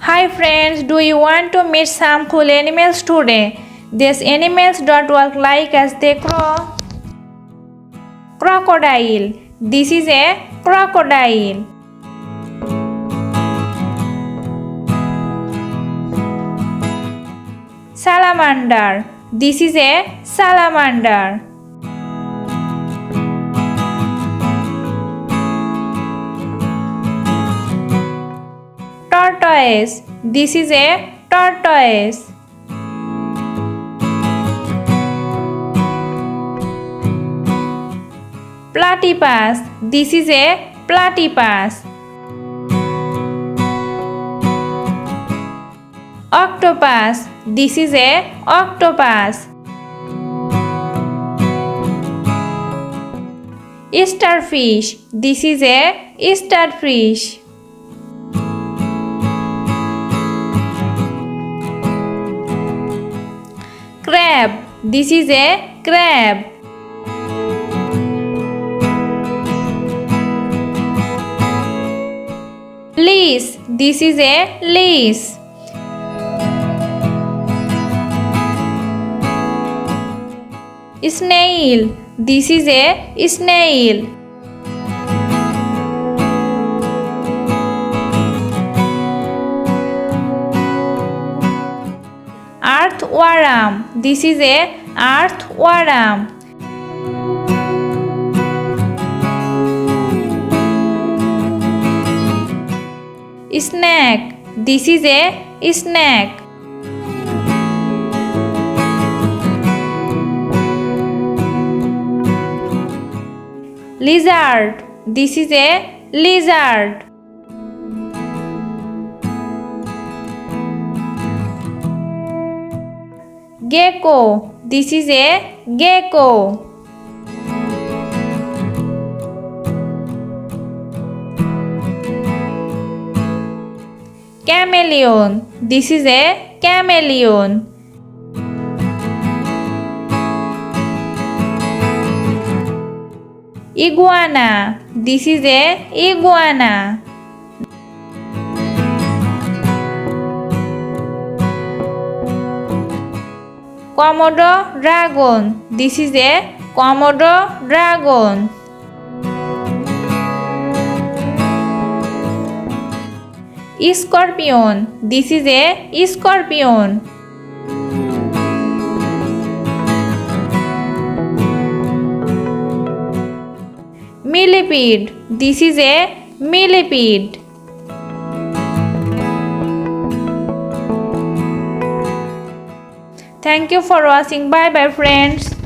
Hi friends, do you want to meet some cool animals today? These animals don't walk like us, they crawl. Crocodile. This is a crocodile. Salamander. This is a salamander. Tortoise. This is a tortoise. Platypus. This is a platypus. Octopus. This is a octopus. Starfish. This is a starfish. Crab. This is a crab. Leash. This is a leash. Snail. This is a snail. Earthworm. This is a earthworm. Snake. This is a snake. Lizard. This is a lizard. Gecko. This is a gecko. Chameleon. This is a chameleon. Iguana. This is a iguana. Komodo dragon. This is a Komodo dragon. Scorpion. This is a scorpion. Millipede. This is a millipede. Thank you for watching. Bye bye friends.